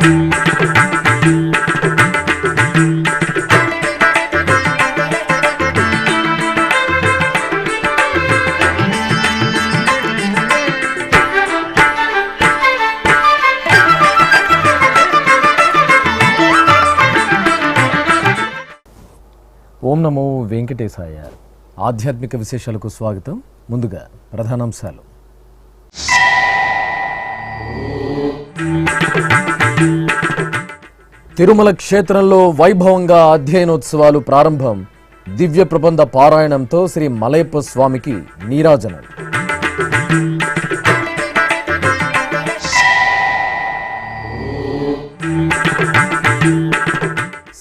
ఓం నమో వెంకటేశాయ. ఆధ్యాత్మిక విశేషాలకు స్వాగతం. ముందుగా ప్రధానాంశాలు. తిరుమల క్షేత్రంలో వైభవంగా అధ్యయనోత్సవాలు ప్రారంభం. దివ్య ప్రబంధ పారాయణంతో శ్రీ మలయప్ప స్వామికి నీరాజనం.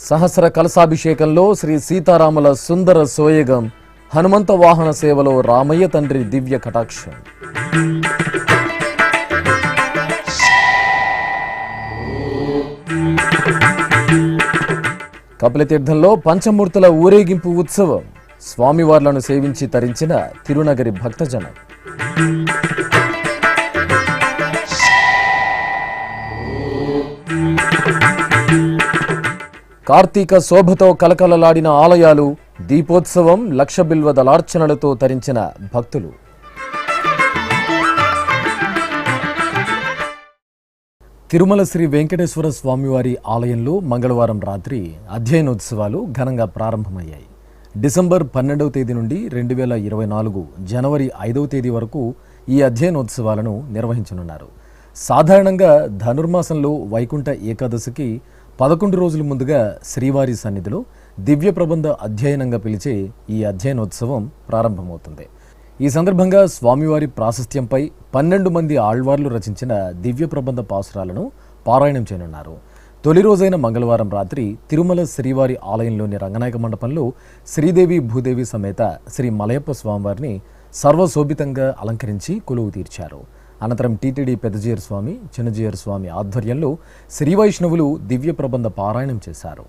సహస్ర కలశాభిషేకంలో శ్రీ సీతారాముల సుందర సోయగం. హనుమంత వాహన సేవలో రామయ్య తండ్రి దివ్య కటాక్షం. కపిలతీర్థంలో పంచమూర్తుల ఊరేగింపు ఉత్సవం. స్వామివార్లను సేవించి తరించిన తిరునగరి భక్తజనం. కార్తీక శోభతో కలకలలాడిన ఆలయాలు. దీపోత్సవం, లక్ష బిల్వ దళార్చనలతో తరించిన భక్తులు. తిరుమల శ్రీ వెంకటేశ్వర స్వామివారి ఆలయంలో మంగళవారం రాత్రి అధ్యయనోత్సవాలు ఘనంగా ప్రారంభమయ్యాయి. డిసెంబర్ 12వ తేదీ నుండి 2024 జనవరి 5వ తేదీ వరకు ఈ అధ్యయనోత్సవాలను నిర్వహించనున్నారు. సాధారణంగా ధనుర్మాసంలో వైకుంఠ ఏకాదశికి 11 రోజుల ముందుగా శ్రీవారి సన్నిధిలో దివ్య ప్రబంధ అధ్యయనంగా పిలిచే ఈ అధ్యయనోత్సవం ప్రారంభమవుతుంది. ఈ సందర్భంగా స్వామివారి ప్రాశస్త్యంపై 12 మంది ఆళ్వార్లు రచించిన దివ్య ప్రబంధ పాసురాలను పారాయణం చేయనున్నారు. తొలి రోజైన మంగళవారం రాత్రి తిరుమల శ్రీవారి ఆలయంలోని రంగనాయక మండపంలో శ్రీదేవి భూదేవి సమేత శ్రీ మలయప్ప స్వామివారిని సర్వశోభితంగా అలంకరించి కొలువు తీర్చారు. అనంతరం టీటీడీ పెద్దజీయర్ స్వామి, చిన్నజీయర్ స్వామి ఆధ్వర్యంలో శ్రీ వైష్ణవులు దివ్య ప్రబంధ పారాయణం చేశారు.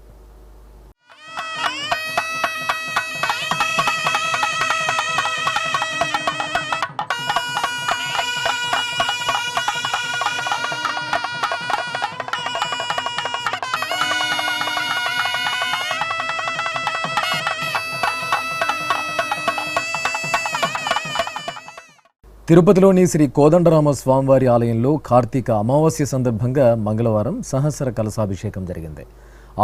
తిరుపతిలోని శ్రీ కోదండరామ స్వామివారి ఆలయంలో కార్తీక అమావాస్య సందర్భంగా మంగళవారం సహస్ర కలశాభిషేకం జరిగింది.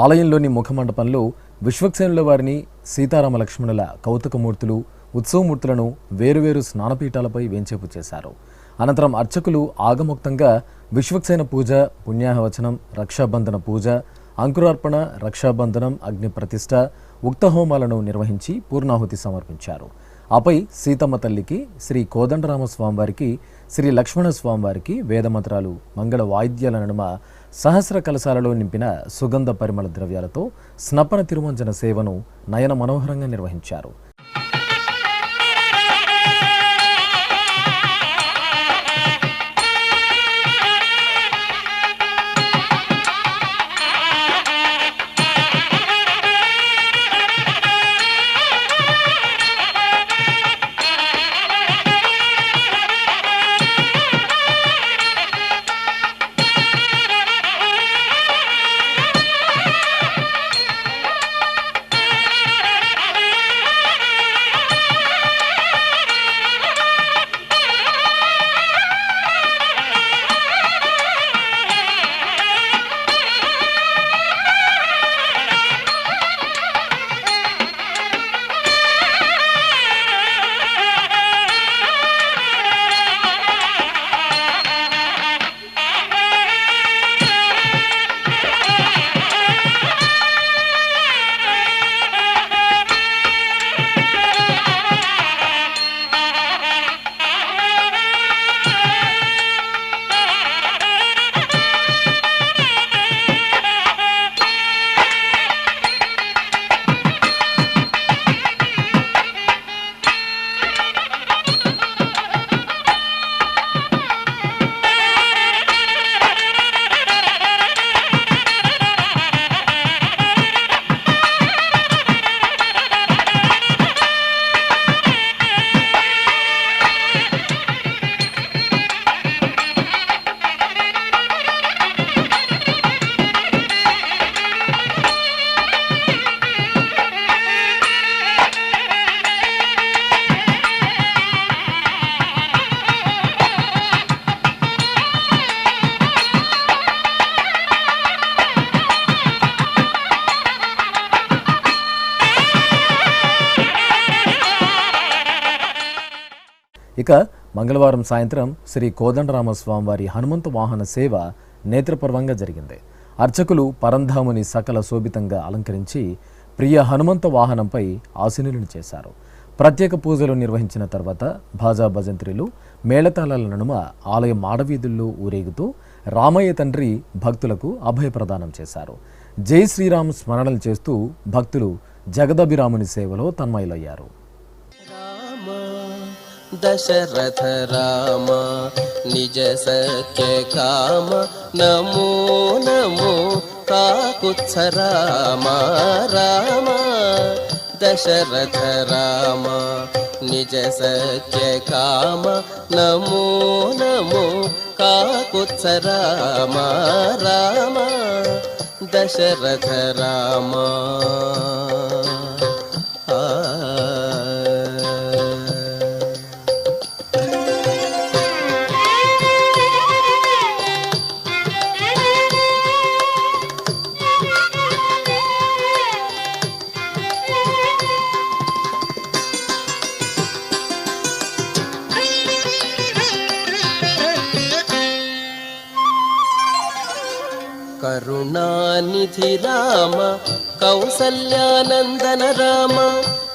ఆలయంలోని ముఖమండపంలో విశ్వక్సేనుల వారిని, సీతారామ లక్ష్మణుల కౌతుకమూర్తులు, ఉత్సవమూర్తులను వేరువేరు స్నానపీఠాలపై వేంచేపు చేశారు. అనంతరం అర్చకులు ఆగమోక్తంగా విశ్వక్సేన పూజ, పుణ్యాహవచనం, రక్షాబంధన పూజ, అంకురార్పణ, రక్షాబంధనం, అగ్ని ప్రతిష్ఠ, ఉక్త హోమాలను నిర్వహించి పూర్ణాహుతి సమర్పించారు. ఆపై సీతమ్మ తల్లికి, శ్రీ కోదండరామ స్వామివారికి, శ్రీ లక్ష్మణ స్వామివారికి వేదమంత్రాలు, మంగళ వాయిద్యాల నడుమ సహస్ర కలశాలలో నింపిన సుగంధ పరిమళ ద్రవ్యాలతో స్నపన తిరుమంజన సేవను నయన మనోహరంగా నిర్వహించారు. ఇక మంగళవారం సాయంత్రం శ్రీ కోదండరామస్వామివారి హనుమంత వాహన సేవ నేత్రపర్వంగా జరిగింది. అర్చకులు పరంధాముని సకల శోభితంగా అలంకరించి ప్రియ హనుమంత వాహనంపై ఆసీనులను చేశారు. ప్రత్యేక పూజలు నిర్వహించిన తర్వాత భాజా భజంత్రిలు మేళతాళాల నడుమ ఆలయ మాడవీధుల్లో ఊరేగుతూ రామయ్య తండ్రి భక్తులకు అభయప్రదానం చేశారు. జై శ్రీరామ్ స్మరణలు చేస్తూ భక్తులు జగదభిరాముని సేవలో తన్మయులయ్యారు. దశరథ రామ నిజ సత్య కామ నమో నమో కాకుత్స రామ రామ దశరథ రామ నిజ సత్య కామ నమో నమో కాకుత్స రామ రామ దశరథ రామ. కరుణానిధి రామ కౌసల్యానందన రామ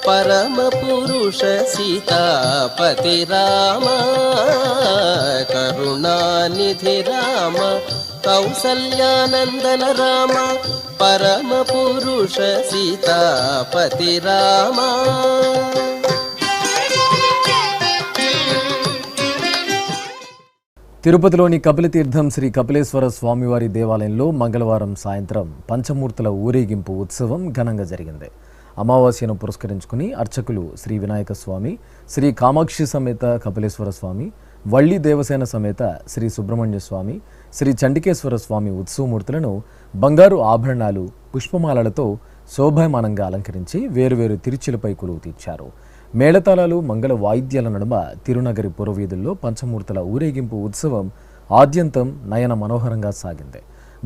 పరమ పురుష సీతాపతి రామ. కరుణానిధి రామ కౌసల్యానందన రామ పరమ పురుష సీతాపతి రామ. తిరుపతిలోని కపిలతీర్థం శ్రీ కపిలేశ్వర స్వామివారి దేవాలయంలో మంగళవారం సాయంత్రం పంచమూర్తుల ఊరేగింపు ఉత్సవం ఘనంగా జరిగింది. అమావాస్యను పురస్కరించుకుని అర్చకులు శ్రీ వినాయక స్వామి, శ్రీ కామాక్షి సమేత కపిలేశ్వర స్వామి, వల్లి దేవసేన సమేత శ్రీ సుబ్రహ్మణ్య స్వామి, శ్రీ చండికేశ్వర స్వామి ఉత్సవమూర్తులను బంగారు ఆభరణాలు, పుష్పమాలలతో శోభాయమానంగా అలంకరించి వేరువేరు తిరుచులపై కొలువు తీర్చారు. మేళతాళాలు, మంగళ వాయిద్యాల నడుమ తిరునగరి పురవీధుల్లో పంచమూర్తుల ఊరేగింపు ఉత్సవం ఆద్యంతం నయన మనోహరంగా సాగింది.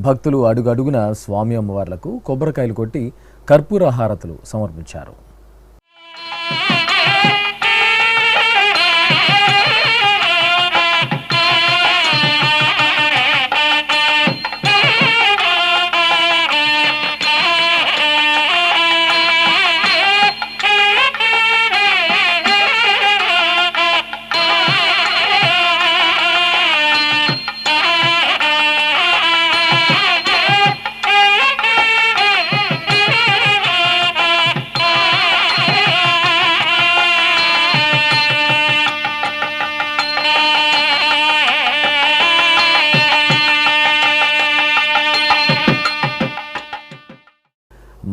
భక్తులు అడుగడుగున స్వామి అమ్మవార్లకు కొబ్బరికాయలు కొట్టి కర్పూర హారతులు సమర్పించారు.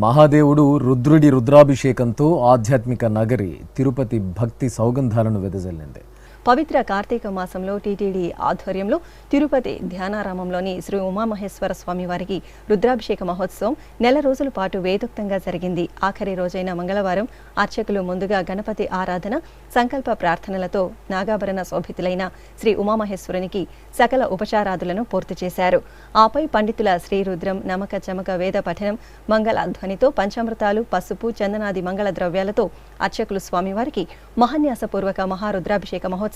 మహాదేవుడు రుద్రుడి రుద్రాభిషేకంతో ఆధ్యాత్మిక నగరి తిరుపతి భక్తి సౌగంధాలను వెదజల్లింది. పవిత్ర కార్తీక మాసంలో టీటీడీ ఆధ్వర్యంలో తిరుపతి ధ్యానారామంలోని శ్రీ ఉమామహేశ్వర స్వామి వారికి రుద్రాభిషేక మహోత్సవం నెల రోజుల పాటు వేదోక్తంగా జరిగింది. ఆఖరి రోజైన మంగళవారం అర్చకులు ముందుగా గణపతి ఆరాధన, సంకల్ప ప్రార్థనలతో నాగాభరణ శోభితులైన శ్రీ ఉమామహేశ్వరునికి సకల ఉపచారాదులను పూర్తి చేశారు. ఆపై పండితుల శ్రీరుద్రం, నమక చమక వేద పఠనం, మంగళ ధ్వనితో పంచామృతాలు, పసుపు, చందనాది మంగళ ద్రవ్యాలతో అర్చకులు స్వామివారికి మహాన్యాసపూర్వక మహారుద్రాభిషేక మహోత్సవం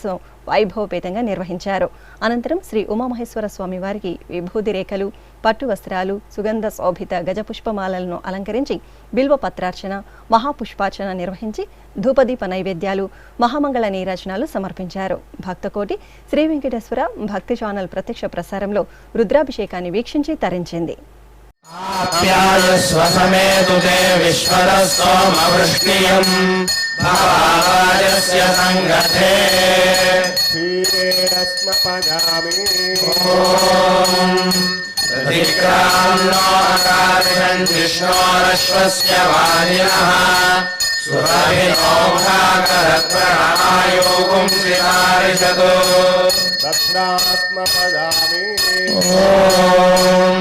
వైభవపేతంగా నిర్వహించారు. అనంతరం శ్రీ ఉమామహేశ్వర స్వామి వారికి విభూది రేఖలు, పట్టు వస్త్రాలు, సుగంధ శోభిత గజపుష్పమాలలను అలంకరించి బిల్వ పత్రార్చన, మహాపుష్పార్చన నిర్వహించి ధూపదీప నైవేద్యాలు, మహామంగళ నీరాజనాలు సమర్పించారు. భక్తకోటి శ్రీ వెంకటేశ్వర భక్తి ఛానల్ ప్రత్యక్ష ప్రసారంలో రుద్రాభిషేకాన్ని వీక్షించి తరించింది. భావాయస్య సంగతే క్షీరేణస్మ పగామి ఓం ధిక్రాన్నో ఆకాశం విష్ణోరశ్వస్య వాజినః సురభినో భాగరత్ప్రణాయోగం శ్రీకారిషతో తత్రాస్మ పగామి ఓం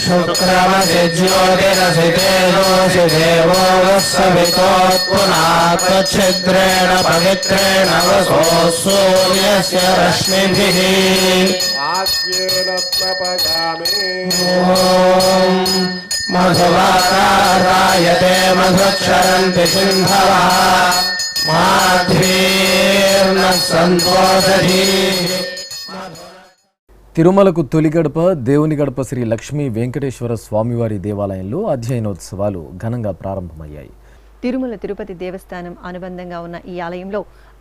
శుక్రమసి జ్యోతిరసితేజోషి దేవో వత్సవితోత్పునాత్మఛిద్రేణ పవిత్రేణ వసో సూర్యస్య రశ్మిభిః ఆద్యేన స్నపగామి ఓం మధువారాయతే మధుక్షరంతి సింధవః మాధ్వీర్న సంతోషధీ. తిరుమలకు తొలి గడప దేవుని గడప శ్రీ లక్ష్మీ వెంకటేశ్వర స్వామివారి దేవాలయంలో అధ్యయనోత్సవాలు ఘనంగా ప్రారంభమయ్యాయి. తిరుమల తిరుపతి దేవస్థానం అనుబంధంగా ఉన్న ఈ ఆలయంలో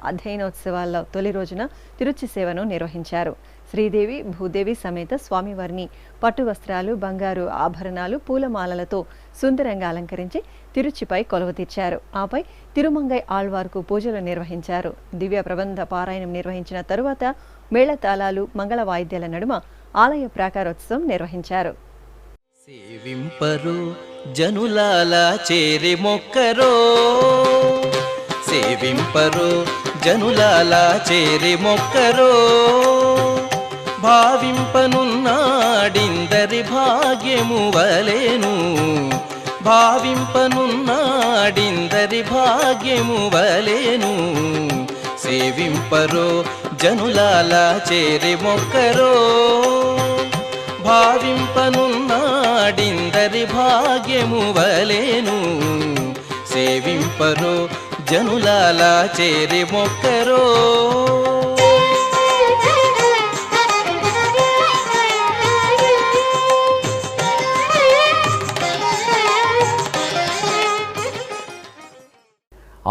అధ్యయనోత్సవాల్లో తొలి రోజున తిరుచి సేవను నిర్వహించారు. శ్రీదేవి భూదేవి సమేత స్వామివారిని పట్టు వస్త్రాలు, బంగారు ఆభరణాలు, పూలమాలలతో సుందరంగా అలంకరించి తిరుచిపై కొలువు తీర్చారు. ఆపై తిరుమంగై ఆళ్వార్కు పూజలు నిర్వహించారు. దివ్య ప్రబంధ పారాయణం నిర్వహించిన తరువాత మేళతాళాలు, మంగళ వాయిద్యాల నడుమ ఆలయ ప్రాకారోత్సవం నిర్వహించారు. సేవింపరు జనులాల చేరి మొక్కరో, సేవింపరు జనులాల చేరి మొక్కరో, భావింపనున్నాడిందరి భాగ్యము వలెను, భావింపనున్నాడిందరి భాగ్యము వలెను. సేవింపరో జనులాల చేరి మొక్కరో, భావింపనున్నాడిందరి భాగ్యము వలెను. సేవింపరో జనులాల చేరి మొక్కరో.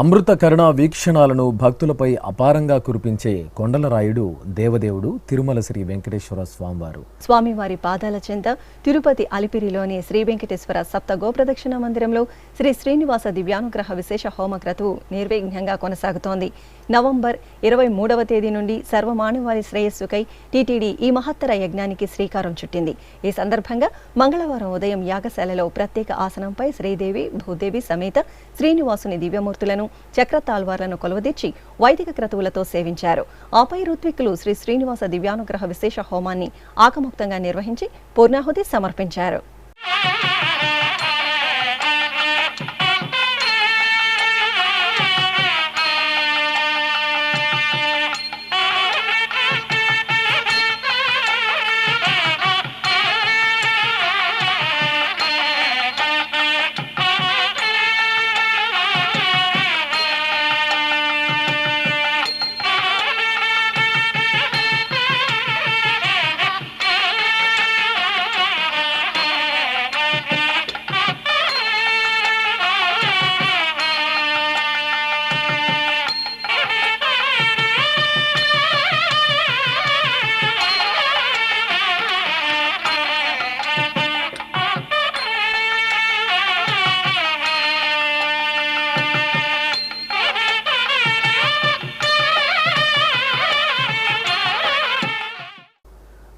అమృత కరుణా వీక్షణాలను భక్తులపై అపారంగా కురిపించే కొండలరాయుడు దేవదేవుడు తిరుమల శ్రీ వెంకటేశ్వర స్వామివారు. స్వామివారి పాదాల చెంత తిరుపతి అలిపిరిలోని శ్రీ వెంకటేశ్వర సప్త గోప్రదక్షిణ మందిరంలో శ్రీ శ్రీనివాస దివ్యానుగ్రహ విశేష హోమ క్రతువు నిర్విఘ్నంగా కొనసాగుతోంది. నవంబర్ 23వ తేదీ నుండి సర్వమానవాళి శ్రేయస్సుకై టీటీడీ ఈ మహత్తర యజ్ఞానికి శ్రీకారం చుట్టింది. ఈ సందర్భంగా మంగళవారం ఉదయం యాగశాలలో ప్రత్యేక ఆసనంపై శ్రీదేవి భూదేవి సమేత శ్రీనివాసుని దివ్యమూర్తులను, చక్రతాళ్వార్లను కొలువదీర్చి వైదిక క్రతువులతో సేవించారు. ఆపై ఋత్విక్కులు శ్రీ శ్రీనివాస దివ్యానుగ్రహ విశేష హోమాన్ని ఆకముక్తంగా నిర్వహించి పూర్ణాహుతి సమర్పించారు.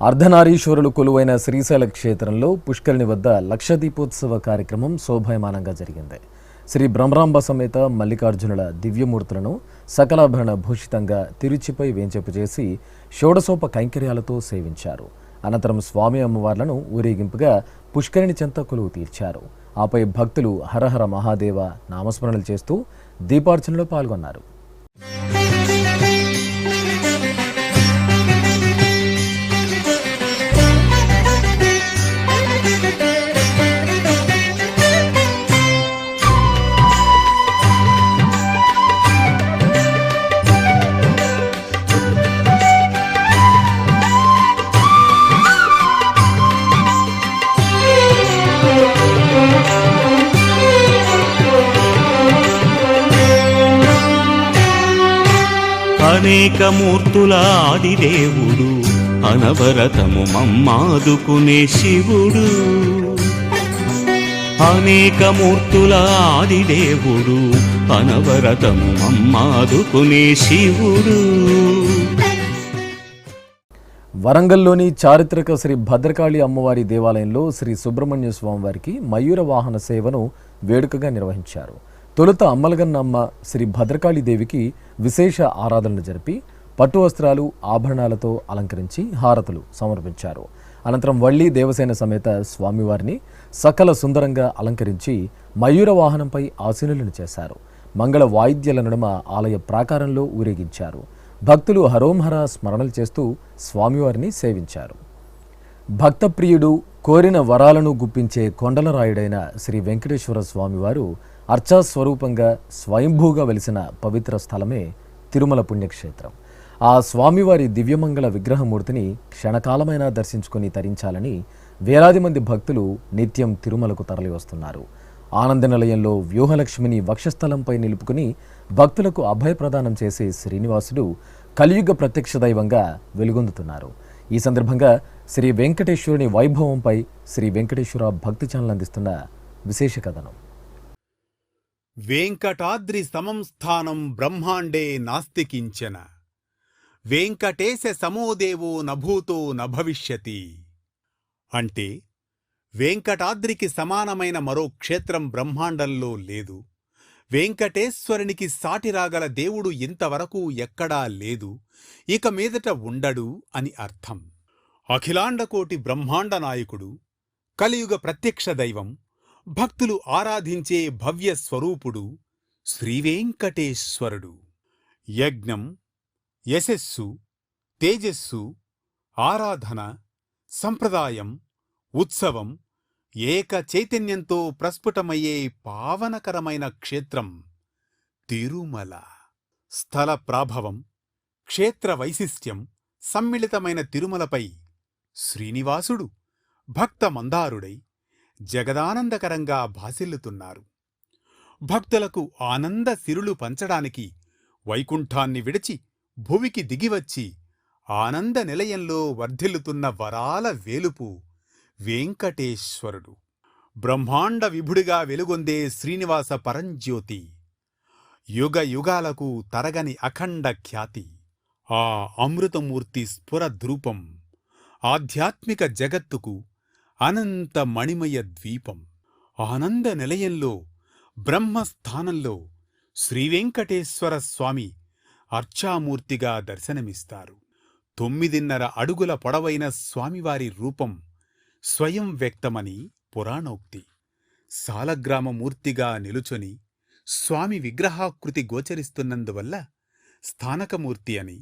అర్ధనారీశ్వరులు కొలువైన శ్రీశైల క్షేత్రంలో పుష్కరిణి వద్ద లక్షదీపోత్సవ కార్యక్రమం శోభాయమానంగా జరిగింది. శ్రీ బ్రహ్మరాంబ సమేత మల్లికార్జునుల దివ్యమూర్తులను సకలాభరణ భూషితంగా తిరుచిపై వేంచేపు షోడశోప కైంకర్యాలతో సేవించారు. అనంతరం స్వామి అమ్మవార్లను ఊరేగింపుగా పుష్కరిణి చెంత కొలువు తీర్చారు. ఆపై భక్తులు హరహర మహాదేవ నామస్మరణలు చేస్తూ దీపార్చనలో పాల్గొన్నారు. అనేక మూర్తుల ఆదిదేవుడు, అనవరతము మమ్మాదుకునే శివుడు. అనేక మూర్తుల ఆదిదేవుడు, అనవరతము మమ్మాదుకునే శివుడు. వరంగల్లోని చారిత్రక శ్రీ భద్రకాళి అమ్మవారి దేవాలయంలో శ్రీ సుబ్రహ్మణ్య స్వామివారికి మయూర వాహన సేవను వేడుకగా నిర్వహించారు. తొలుత అమ్మలగన్నమ్మ శ్రీ భద్రకాళి దేవికి విశేష ఆరాధనలు జరిపి పట్టు వస్త్రాలు, ఆభరణాలతో అలంకరించి హారతులు సమర్పించారు. అనంతరం వల్లి దేవసేన సమేత స్వామివారిని సకల సుందరంగా అలంకరించి మయూర వాహనంపై ఆసీనులను చేశారు. మంగళ వాయిద్యాల నడుమ ఆలయ ప్రాకారంలో ఊరేగించారు. భక్తులు హరోంహర స్మరణలు చేస్తూ స్వామివారిని సేవించారు. భక్తప్రియుడు, కోరిన వరాలను గుప్పించే కొండలరాయుడైన శ్రీ వెంకటేశ్వర స్వామివారు అర్చా స్వరూపంగా స్వయంభూగా వెలిసిన పవిత్ర స్థలమే తిరుమల పుణ్యక్షేత్రం. ఆ స్వామివారి దివ్యమంగళ విగ్రహమూర్తిని క్షణకాలమైనా దర్శించుకొని తరించాలని వేలాది మంది భక్తులు నిత్యం తిరుమలకు తరలి వస్తున్నారు. ఆనంద నిలయంలో వ్యూహలక్ష్మిని వక్షస్థలంపై నిలుపుకుని భక్తులకు అభయప్రదానం చేసే శ్రీనివాసుడు కలియుగ ప్రత్యక్ష దైవంగా వెలుగొందుతున్నారు. ఈ సందర్భంగా శ్రీ వెంకటేశ్వరుని వైభవంపై శ్రీ వెంకటేశ్వర భక్తి ఛానల్ అందిస్తున్న విశేష కథనం. వెంకటాద్రి సమం స్థానం బ్రహ్మాండే నాస్తి కించన, వెంకటేశ సమోదేవో నభూతో నభవిష్యతి. అంటే వెంకటాద్రికి సమానమైన మరో క్షేత్రం బ్రహ్మాండంలో లేదు, వెంకటేశ్వరునికి సాటిరాగల దేవుడు ఇంతవరకు ఎక్కడా లేదు, ఇక మీదట ఉండడు అని అర్థం. అఖిలాండకోటి బ్రహ్మాండ నాయకుడు, కలియుగ ప్రత్యక్ష దైవం, భక్తులు ఆరాధించే భవ్య స్వరూపుడు శ్రీవేంకటేశ్వరుడు. యజ్ఞం, యశస్సు, తేజస్సు, ఆరాధన, సంప్రదాయం, ఉత్సవం ఏక చైతన్యంతో ప్రస్ఫుటమయ్యే పావనకరమైన క్షేత్రం తిరుమల. స్థల ప్రాభవం, క్షేత్ర వైశిష్ట్యం సమ్మిళితమైన తిరుమలపై శ్రీనివాసుడు భక్త మందారుడై జగదానందకరంగా భాసిల్లుతున్నారు. భక్తులకు ఆనంద సిరులు పంచడానికి వైకుంఠాన్ని విడిచి భువికి దిగివచ్చి ఆనంద నిలయంలో వర్ధిల్లుతున్న వరాల వేలుపు వెంకటేశ్వరుడు. బ్రహ్మాండ విభుడిగా వెలుగొందే శ్రీనివాస పరంజ్యోతి, యుగ యుగాలకు తరగని అఖండ ఖ్యాతి. ఆ అమృతమూర్తి స్ఫురద్రూపం ఆధ్యాత్మిక జగత్తుకు అనంత మణిమయ ద్వీపం. ఆనంద నిలయంలో బ్రహ్మస్థానంలో శ్రీవెంకటేశ్వర స్వామి అర్చామూర్తిగా దర్శనమిస్తారు. 9.5 అడుగుల పొడవైన స్వామివారి రూపం స్వయం వ్యక్తమని పురాణోక్తి. సాలగ్రామమూర్తిగా నిలుచొని స్వామి విగ్రహాకృతి గోచరిస్తున్నందువల్ల స్థానకమూర్తి అని,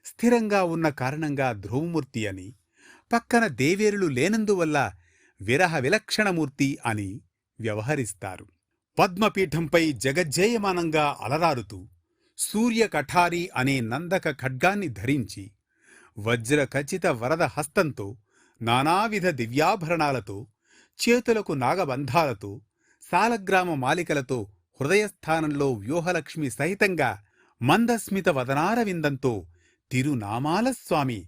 స్థిరంగా ఉన్న కారణంగా ధ్రువమూర్తి అని, పక్కన దేవేరులు లేనందువల్ల విరహ విలక్షణమూర్తి అని వ్యవహరిస్తారు. పద్మపీఠంపై జగజ్జేయమానంగా అలరారుతూ సూర్యకఠారి అనే నందక ఖడ్గాన్ని ధరించి వజ్రఖచిత వరద హస్తంతో నానావిధ దివ్యాభరణాలతో, చేతులకు నాగబంధాలతో, సాలగ్రామ మాలికలతో హృదయస్థానంలో వ్యూహలక్ష్మి సహితంగా మందస్మిత వదనారవిందంతో తిరునామాల స్వామి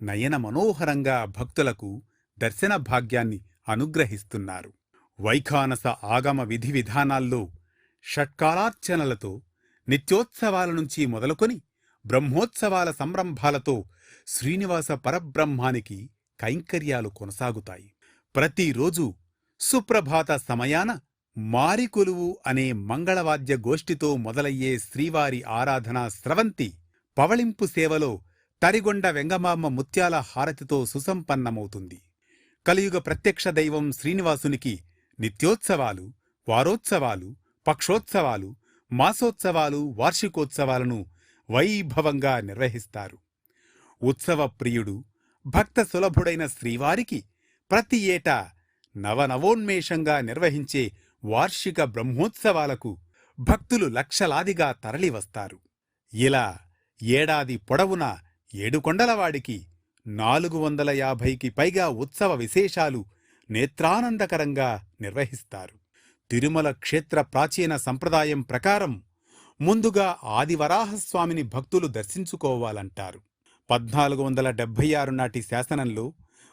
నయన మనోహరంగా భక్తులకు దర్శన భాగ్యాన్ని అనుగ్రహిస్తున్నారు. వైఖానస ఆగమ విధి విధానాల్లో షట్కాలార్చనలతో, నిత్యోత్సవాల నుంచి మొదలుకొని బ్రహ్మోత్సవాల సంరంభాలతో శ్రీనివాస పరబ్రహ్మానికి కైంకర్యాలు కొనసాగుతాయి. ప్రతిరోజు సుప్రభాత సమయాన మారికొలువు అనే మంగళవాద్య గోష్ఠితో మొదలయ్యే శ్రీవారి ఆరాధనా స్రవంతి పవళింపు సేవలో తరిగొండ వెంగమాంబ ముత్యాల హారతితో సుసంపన్నమవుతుంది. కలియుగ ప్రత్యక్ష దైవం శ్రీనివాసునికి నిత్యోత్సవాలు, వారోత్సవాలు, పక్షోత్సవాలు, మాసోత్సవాలు, వార్షికోత్సవాలను వైభవంగా నిర్వహిస్తారు. ఉత్సవ ప్రియుడు, భక్త సులభుడైన శ్రీవారికి ప్రతి ఏటా నవనవోన్మేషంగా నిర్వహించే వార్షిక బ్రహ్మోత్సవాలకు భక్తులు లక్షలాదిగా తరలివస్తారు. ఇలా ఏడాది పొడవునా ఏడుకొండలవాడికి 450కి పైగా ఉత్సవ విశేషాలు నేత్రానందకరంగా నిర్వహిస్తారు. తిరుమల క్షేత్ర ప్రాచీన సంప్రదాయం ప్రకారం ముందుగా ఆదివరాహస్వామిని భక్తులు దర్శించుకోవాలంటారు. 1476 నాటి శాసనంలో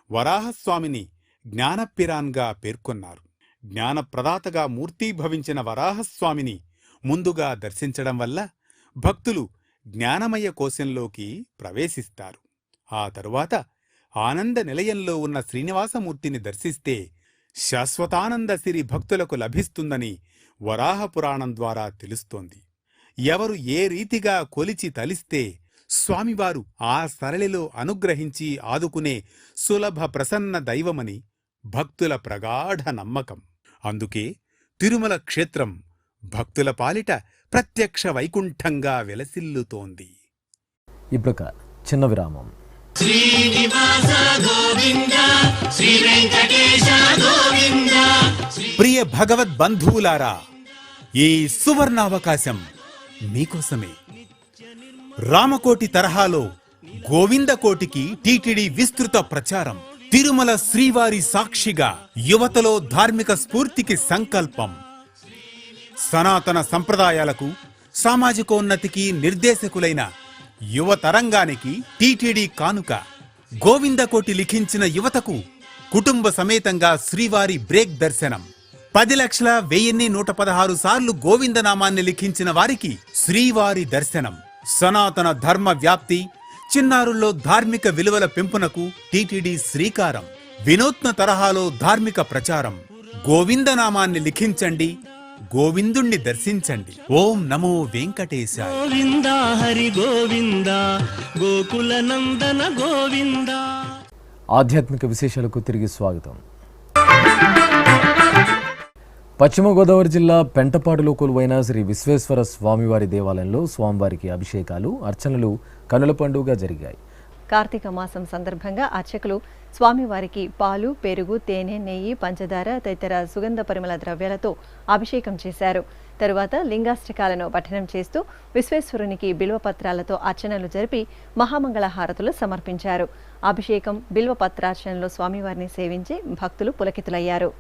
వరాహస్వామిని జ్ఞానపిరాన్గా పేర్కొన్నారు. జ్ఞానప్రదాతగా మూర్తీభవించిన వరాహస్వామిని ముందుగా దర్శించడం వల్ల భక్తులు జ్ఞానమయ కోశంలోకి ప్రవేశిస్తారు. ఆ తరువాత ఆనంద నిలయంలో ఉన్న శ్రీనివాసమూర్తిని దర్శిస్తే శాశ్వతానంద సిరి భక్తులకు లభిస్తుందని వరాహపురాణం ద్వారా తెలుస్తోంది. ఎవరు ఏ రీతిగా కొలిచి తలిస్తే స్వామివారు ఆ సరళిలో అనుగ్రహించి ఆదుకునే సులభ ప్రసన్న దైవమని భక్తుల ప్రగాఢ నమ్మకం. అందుకే తిరుమల క్షేత్రం భక్తుల పాలిట ప్రత్యక్ష వైకుంఠంగా వెలసిల్లుతోంది. ఇప్పుడొక చిన్న విరామం. ప్రియ భగవద్బంధువులారా, ఈ సువర్ణావకాశం మీకోసమే. రామకోటి తరహాలో గోవిందకోటికి టీటీడీ విస్తృత ప్రచారం. తిరుమల శ్రీవారి సాక్షిగా యువతలో ధార్మిక స్ఫూర్తికి సంకల్పం. సనాతన సంప్రదాయాలకు, సామాజికోన్నతికి నిర్దేశకులైన యువతరంగానికి టీటీడీ కానుక. గోవిందకోటి లిఖించిన యువతకు కుటుంబ సమేతంగా శ్రీవారి బ్రేక్ దర్శనం. 10,01,116 సార్లు గోవిందనామాన్ని లిఖించిన వారికి శ్రీవారి దర్శనం. సనాతన ధర్మ వ్యాప్తి, చిన్నారుల్లో ధార్మిక విలువల పెంపునకు టీటీడీ శ్రీకారం. వినూత్న తరహాలో ధార్మిక ప్రచారం. గోవిందనామాన్ని లిఖించండి, గోవిందుణ్ణి దర్శించండి. ఓం నమో వెంకటేశాయ. గోవింద హరి గోవింద గోకుల నందన గోవింద. ఆధ్యాత్మిక విశేషాలకు తిరిగి స్వాగతం. పశ్చిమ గోదావరి జిల్లా పెంటపాడులో కొలువైన శ్రీ విశ్వేశ్వర స్వామివారి దేవాలయంలో స్వామివారికి అభిషేకాలు, అర్చనలు కనుల పండుగగా జరిగాయి. కార్తీక మాసం సందర్భంగా అర్చకులు స్వామివారికి పాలు, పెరుగు, తేనె, నెయ్యి, పంచదార తదితర సుగంధ పరిమళ ద్రవ్యాలతో అభిషేకం చేశారు. తరువాత లింగాష్టకాలను పఠనం చేస్తూ విశ్వేశ్వరునికి బిల్వపత్రాలతో అర్చనలు జరిపి మహామంగళ హారతులు సమర్పించారు. అభిషేకం, బిల్వపత్రార్చనలో స్వామివారిని సేవించి భక్తులు పులకితులయ్యారు.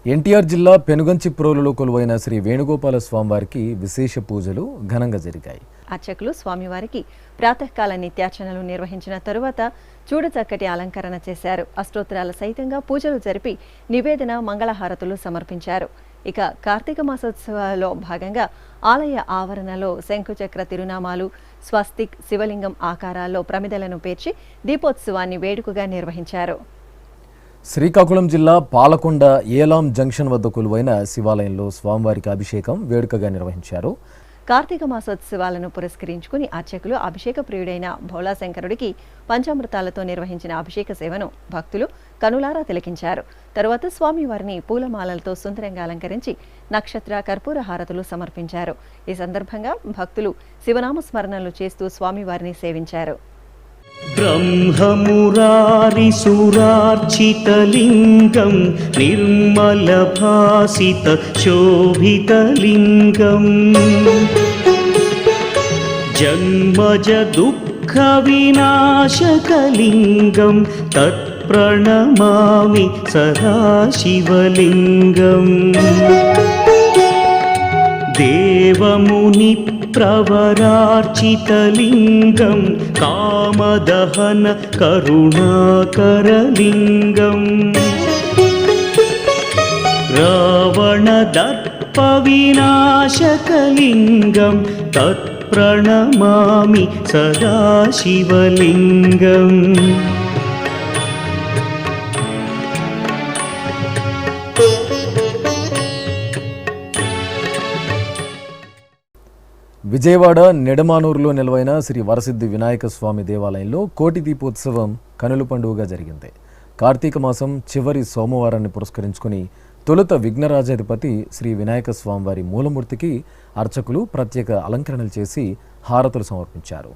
ఎన్టీఆర్ జిల్లా పెనుగంచిప్రోలులో కొలువైన శ్రీ వేణుగోపాల స్వామివారికి విశేష పూజలు ఘనంగా జరిగాయి. అర్చకులు స్వామివారికి ప్రాతకాల నిత్యార్చనలు నిర్వహించిన తరువాత చూడచక్కటి అలంకరణ చేశారు. అష్టోత్తరాల సహితంగా పూజలు జరిపి నివేదన, మంగళహారతులు సమర్పించారు. ఇక కార్తీక మాసోత్సవాల్లో భాగంగా ఆలయ ఆవరణలో శంకుచక్ర తిరునామాలు, స్వస్తిక్, శివలింగం ఆకారాల్లో ప్రమిదలను పేర్చి దీపోత్సవాన్ని వేడుకగా నిర్వహించారు. శ్రీకాకుళం జిల్లా పాలకొండ ఏలాం జంక్షన్ వద్ద కొలువైన శివాలయంలో స్వామివారికి అభిషేకం వేడుకగా నిర్వహించారు. కార్తీక మాసోత్సవాలను పురస్కరించుకుని అర్చకులు అభిషేక ప్రియుడైన భోళాశంకరుడికి పంచామృతాలతో నిర్వహించిన అభిషేక సేవను భక్తులు కనులారా తిలకించారు. తరువాత స్వామివారిని పూలమాలలతో సుందరంగా అలంకరించి నక్షత్ర, కర్పూర హారతులు సమర్పించారు. ఈ సందర్భంగా భక్తులు శివనామ స్మరణలు చేస్తూ స్వామివారిని సేవించారు. బ్రహ్మమురారిసురార్చితలింగం నిర్మలభాసిత శోభితలింగం జన్మజ దుఃఖ వినాశకలింగం తత్ప్రణమామి సదాశివలింగం దేవముని ప్రవరార్చితలింగం కామదహన కరుణాకరలింగం రావణదర్ప వినాశకలింగం తత్ప్రణమామి సదాశివలింగం విజయవాడ నెడమానూరులో నిలవైన శ్రీ వరసిద్ధి వినాయక స్వామి దేవాలయంలో కోటి దీపోత్సవం కనుల పండుగగా జరిగింది. కార్తీక మాసం చివరి సోమవారాన్ని పురస్కరించుకుని తొలుత విఘ్నరాజాధిపతి శ్రీ వినాయక స్వామివారి మూలమూర్తికి అర్చకులు ప్రత్యేక అలంకరణలు చేసి హారతులు సమర్పించారు.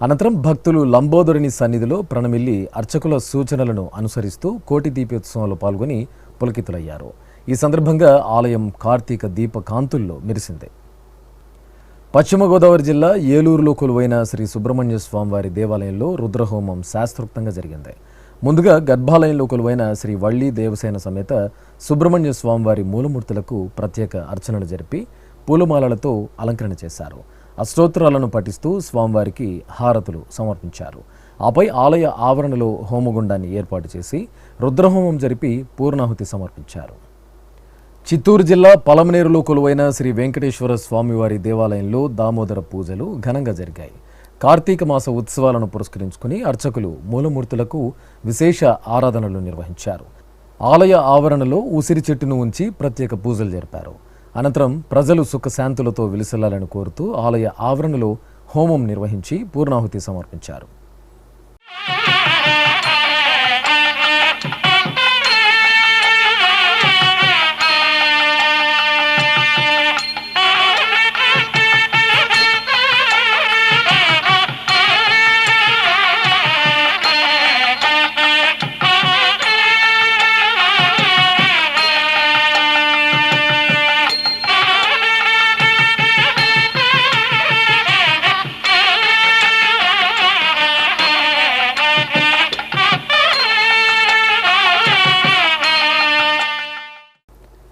అనంతరం భక్తులు లంబోదరుని సన్నిధిలో ప్రణమిల్లి అర్చకుల సూచనలను అనుసరిస్తూ కోటి దీపోత్సవంలో పాల్గొని పులకితులయ్యారు. ఈ సందర్భంగా ఆలయం కార్తీక దీప కాంతుల్లో మెరిసింది. పశ్చిమ గోదావరి జిల్లా ఏలూరులో కొలువైన శ్రీ సుబ్రహ్మణ్య స్వామివారి దేవాలయంలో రుద్రహోమం శాస్త్రోక్తంగా జరిగింది. ముందుగా గర్భాలయంలో కొలువైన శ్రీ వళ్ళీ దేవసేన సమేత సుబ్రహ్మణ్య స్వామివారి మూలమూర్తులకు ప్రత్యేక అర్చనలు జరిపి పూలమాలలతో అలంకరణ చేశారు. అష్టోత్తరాలను పఠిస్తూ స్వామివారికి హారతులు సమర్పించారు. ఆపై ఆలయ ఆవరణలో హోమగుండాన్ని ఏర్పాటు చేసి రుద్రహోమం జరిపి పూర్ణాహుతి సమర్పించారు. చిత్తూరు జిల్లా పలమనేరులో కొలువైన శ్రీ వెంకటేశ్వర స్వామివారి దేవాలయంలో దామోదర పూజలు ఘనంగా జరిగాయి. కార్తీక మాస ఉత్సవాలను పురస్కరించుకుని అర్చకులు మూలమూర్తులకు విశేష ఆరాధనలు నిర్వహించారు. ఆలయ ఆవరణలో ఉసిరి చెట్టును ఉంచి ప్రత్యేక పూజలు జరిపారు. అనంతరం ప్రజలు సుఖశాంతులతో విలసిల్లాలని కోరుతూ ఆలయ ఆవరణలో హోమం నిర్వహించి పూర్ణాహుతి సమర్పించారు.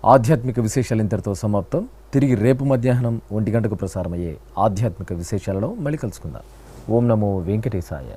ఆధ్యాత్మిక విశేషాలు ఇంతటితో సమాప్తం. తిరిగి రేపు మధ్యాహ్నం 1 గంటకు ప్రసారమయ్యే ఆధ్యాత్మిక విశేషాలలో మళ్ళీ కలుసుకుందాం. ఓం నమో వెంకటేశాయ.